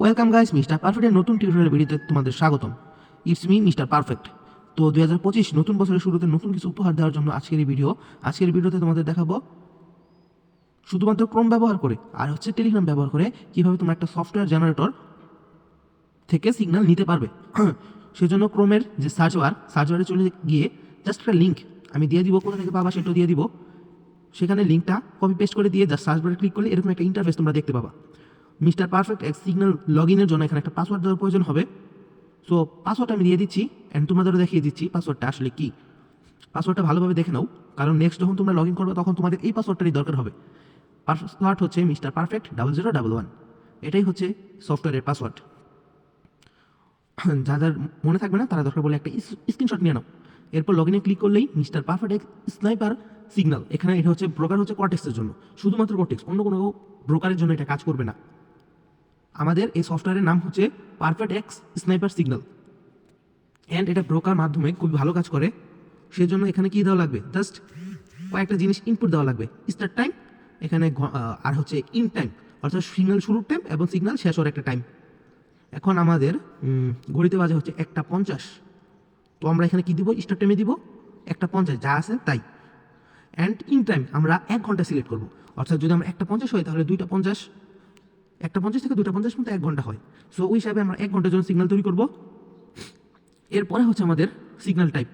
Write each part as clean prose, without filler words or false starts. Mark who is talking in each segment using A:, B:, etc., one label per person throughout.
A: Welcome guys, mister পারফেক্টের নতুন tutorial ভিডিওতে তোমাদের স্বাগতম। It's me mister perfect. তো 2025 নতুন বছরের শুরুতে নতুন কিছু উপহার দেওয়ার জন্য আজকের ভিডিওতে তোমাদের দেখাবো শুধুমাত্র ক্রোম ব্যবহার করে আর টেলিগ্রাম ব্যবহার করে কীভাবে তোমরা একটা সফটওয়্যার জেনারেটর থেকে সিগন্যাল নিতে পারবে। সেজন্য ক্রোমের যে সার্চবারে চলে গিয়ে জাস্ট একটা লিঙ্ক আমি দিয়ে দিব, কোথা থেকে পাবা সেটাও দিয়ে দিব। সেখানে লিঙ্কটা কপি পেস্ট করে দিয়ে জাস্ট সার্চবারে ক্লিক করলে এরকম একটা ইন্টারফেস তোমরা দেখতে পাবা। মিস্টার পারফেক্ট সিগন্যাল লগ ইনের জন্য এখানে একটা পাসওয়ার্ড দেওয়ার প্রয়োজন হবে। সো পাসওয়ার্ড আমি দিয়ে দিচ্ছি অ্যান্ড তোমাদেরও দেখিয়ে দিচ্ছি পাসওয়ার্ডটা আসলে কী। পাসওয়ার্ডটা ভালোভাবে দেখে নাও, কারণ নেক্সট যখন তোমরা লগ ইন করবে তখন তোমাদের এই পাসওয়ার্ডটারই দরকার হবে। পাসওয়ার্ড হচ্ছে মিস্টার পারফেক্ট 0011। এটাই হচ্ছে সফটওয়্যারের পাসওয়ার্ড। যাদের মনে থাকবে না তারা দরকার বলে একটা স্ক্রিনশট নিয়ে নাও। এরপর লগ ইনে ক্লিক করলেই মিস্টার পারফেক্ট স্নাইপার সিগন্যাল, এখানে এটা হচ্ছে ব্রোকার হচ্ছে কর্টেক্সের জন্য, শুধুমাত্র কর্টেক্স, অন্য কোনো ব্রোকারের জন্য এটা কাজ করবে না। আমাদের এই সফটওয়্যারের নাম হচ্ছে perfect x sniper signal and এটা ব্রোকার মাধ্যমে খুবই ভালো কাজ করে। সেজন্য এখানে কী দেওয়া লাগবে, জাস্ট কয়েকটা জিনিস ইনপুট দেওয়া লাগবে। স্টার্ট টাইম এখানে আর হচ্ছে ইন টাইম, অর্থাৎ সিগন্যাল শুরুর টাইম এবং সিগন্যাল শেষ হওয়ার একটা টাইম। এখন আমাদের ঘড়িতে বাজে হচ্ছে 1:50। তো আমরা এখানে কী দিব, স্টার্ট টাইমে দিব 1:50, যা আছে তাই। অ্যান্ড ইন টাইম আমরা 1 ঘন্টা সিলেক্ট করবো, অর্থাৎ যদি আমরা 1:50 হয় তাহলে 2:50, 1:50 থেকে 2:50 মতো 1 ঘন্টা হয়। সো ওই হিসাবে আমরা 1 ঘন্টার জন্য সিগন্যাল তৈরি করব। এরপরে হচ্ছে আমাদের signal type,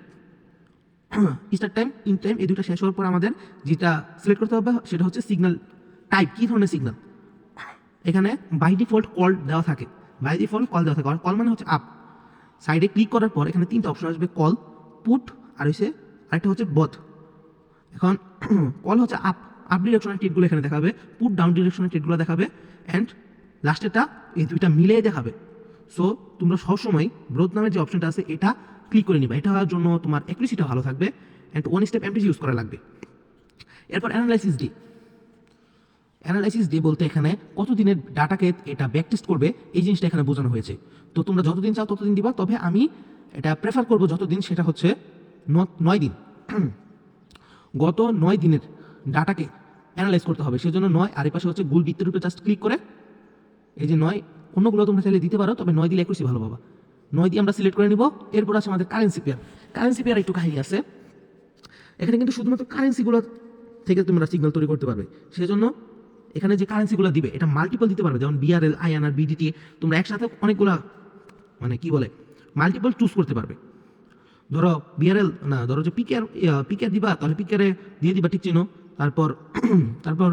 A: start time in time, এই দুটো শেষ হওয়ার পর আমাদের যেটা সিলেক্ট করতে হবে সেটা হচ্ছে সিগন্যাল টাইপ, কী ধরনের সিগন্যাল। এখানে বাই ডিফল্ট কল দেওয়া থাকে, কল মানে হচ্ছে আপ। সাইডে ক্লিক করার পর এখানে 3টা অপশন আসবে, কল, পুট আর আরেকটা হচ্ছে বথ। এখন কল হচ্ছে আপ ডিরেকশনের টিটগুলো এখানে দেখাবে, পুট ডাউন ডিরেকশনের টিটগুলো দেখাবে, অ্যান্ড লাস্টেরটা এই দুইটা মিলিয়ে দেখাবে। সো তোমরা সবসময় ব্রোথ নামের যে অপশনটা আছে এটা ক্লিক করে নিবা, এটা হওয়ার জন্য তোমার অ্যাকুরেসিটা ভালো থাকবে and one step MTG use করা লাগবে। এরপর অ্যানালাইসিস ডে বলতে এখানে কতদিনের ডাটাকে এটা ব্যাকটেস্ট করবে এই জিনিসটা এখানে বোঝানো হয়েছে। তো তোমরা যতদিন চাও ততদিন দিবা, তবে আমি এটা প্রেফার করবো যতদিন, সেটা হচ্ছে 9 দিন। গত 9 দিনের ডাটাকে অ্যানালাইজ করতে হবে, সেজন্য 9 আর এই পাশে হচ্ছে গুল বৃত্তের উপরে জাস্ট ক্লিক করে এই যে 9, অন্যগুলো তোমরা চাইলে দিতে পারো, তবে 9 দিলে অ্যাকুরেসি ভালো পাবা। 9 দিয়ে আমরা সিলেক্ট করে নিব। এরপর আছে আমাদের কারেন্সি পেয়ার একটু কাহিনী আছে এখানে, কিন্তু শুধুমাত্র কারেন্সিগুলো থেকে তোমরা সিগন্যাল তৈরি করতে পারবে। সেজন্য এখানে যে কারেন্সিগুলো দিবে এটা মাল্টিপল দিতে পারবে, যেমন বিআরএল, আইএনআর, বিডিটি, তোমরা একসাথে অনেকগুলা মাল্টিপল চুজ করতে পারবে। ধরো বিআরএল না, ধরো যে পিকেআর দিবা, তাহলে পিকেআরে দিয়ে দিবা, ঠিক চিনো। তারপর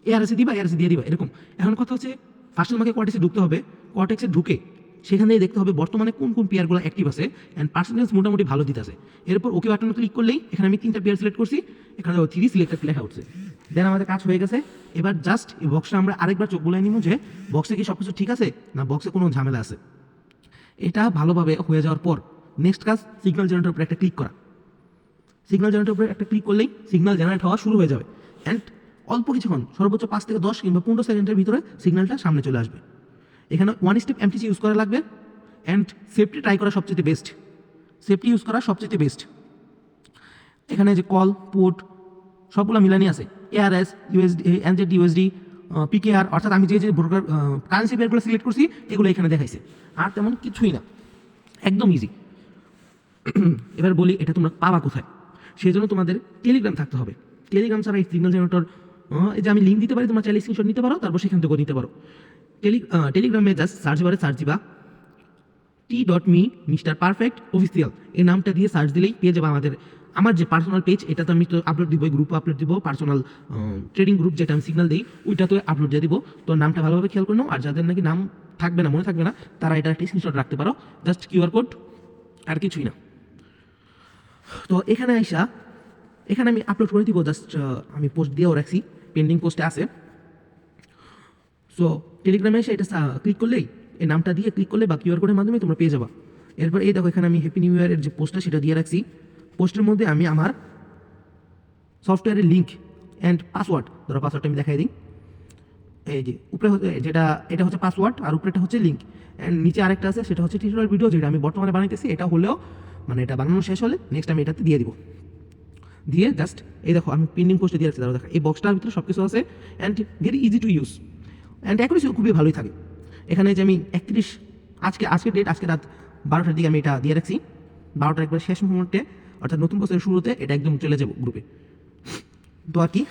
A: এআরএসি দিবা, এআরএসি দিয়ে দিবা, এরকম। এখন কথা হচ্ছে ফার্স্টে তোমাকে কর্টেক্সে ঢুকতে হবে, কর্টেক্সে ঢুকে সেখানে দেখতে হবে বর্তমানে কোন কোন পেয়ারগুলো অ্যাক্টিভ আছে অ্যান্ড পার্সেন্টেজ মোটামুটি ভালো দিতে আছে। এরপর ওকে বাটনে ক্লিক করলেই এখানে আমি 3টা পেয়ার সিলেক্ট করছি, এখানে 3 সিলেক্টেড লেখা উঠছে। দেন আমাদের কাজ হয়ে গেছে। এবার জাস্ট এই বক্সটা আমরা আরেকবার চোখ বুলাই নিব যে বক্সে কি সব কিছু ঠিক আছে না বক্সে কোনো ঝামেলা আছে। এটা ভালোভাবে হয়ে যাওয়ার পর নেক্সট কাজ সিগন্যাল জেনারেটর উপরে একটা ক্লিক করা। সিগন্যাল জেনারেটর উপরে একটা ক্লিক করলেই সিগন্যাল জেনারেট হওয়া শুরু হয়ে যাবে অ্যান্ড অল্প কিছুক্ষণ, সর্বোচ্চ 5 থেকে 10 কিংবা 15 সেকেন্ডের ভিতরে সিগন্যালটা সামনে চলে আসবে। এখানে ওয়ান স্টেপ এমটিসি ইউজ করা লাগবে অ্যান্ড সেফটি ট্রাই করা সবচেয়ে বেস্ট। এখানে যে কল, পুট সবগুলো মিলানি আছে, এআরএস, ইউএসডি, এনজেড, ইউএসডি, পিকেআর, অর্থাৎ আমি যে ব্রোকার কারেন্সি পেয়ারগুলো সিলেক্ট করছি এগুলো এখানে দেখাইছে। আর তেমন কিছুই না, একদম ইজি। এবার বলি এটা তোমরা পাবা কোথায়। সেই জন্য তোমাদের টেলিগ্রাম থাকতে হবে। টেলিগ্রাম ছাড়া এই সিগন্যাল জেনারেটর, এই যে আমি লিঙ্ক দিতে পারি, তোমরা চাইলে স্ক্রিনশট নিতে পারো, তারপর সেখান থেকে নিতে পারো। টেলিগ্রামে জাস্ট সার্চ বারে সার্চ দিবা t.me মিস্টার পারফেক্ট অফিসিয়াল, এই নামটা দিয়ে সার্চ দিলেই পেয়ে যাবে আমার যে পার্সোনাল পেজ, এটা তো আমি তো আপলোড দিব, গ্রুপে আপলোড দিব, পার্সোনাল ট্রেডিং গ্রুপ যেটা আমি সিগন্যাল দিই ওইটা তো আপলোড দিয়ে দিব। তো নামটা ভালোভাবে খেয়াল করে নাও, আর যাদের নাকি নাম থাকবে না, মনে থাকবে না, তারা এটা একটা স্ক্রিনশট রাখতে পারো, জাস্ট কিউআর কোড, আর কিছুই না। তো এখানে আমি আপলোড করে দিব, জাস্ট আমি পোস্ট দিয়েও রাখছি, পেন্ডিং পোস্টে আছে। সো টেলিগ্রামে এসে এটা ক্লিক করলেই, এই নামটা দিয়ে ক্লিক করলে বা কিউআর কোডের মাধ্যমে তোমরা পেয়ে যাবা। এরপর এই দেখো এখানে আমি হ্যাপি নিউ ইয়ারের যে পোস্টটা সেটা দিয়ে রাখছি। পোস্টের মধ্যে আমি আমার সফটওয়্যারের লিঙ্ক অ্যান্ড পাসওয়ার্ড, ধরো পাসওয়ার্ডটা আমি দেখাই দিই। এই যে উপরে এটা হচ্ছে পাসওয়ার্ড আর উপরেটা হচ্ছে লিঙ্ক, অ্যান্ড নিচে আরেকটা আছে সেটা হচ্ছে টিউটোরিয়াল ভিডিও, যেটা আমি বর্তমানে বানাইতেছি। এটা হলেও এটা বানানো শেষ হলে নেক্সট আমি এটাতে দিয়ে দিব। দিয়ে জাস্ট এই দেখো আমি পেন্ডিং পোস্টে দিয়ে রাখছি, দেখো এই বক্সটার ভিতরে সব কিছু আছে and very easy to use and accuracy খুবই ভালোই থাকে। এখানে যে আমি 31 আজকে ডেট, আজকে রাত 12টার দিকে আমি এটা দিয়ে রাখছি। 12টার একবার শেষ মুহূর্তে, অর্থাৎ নতুন বছরের শুরুতে এটা একদম চলে যাবো গ্রুপে। তো আর কি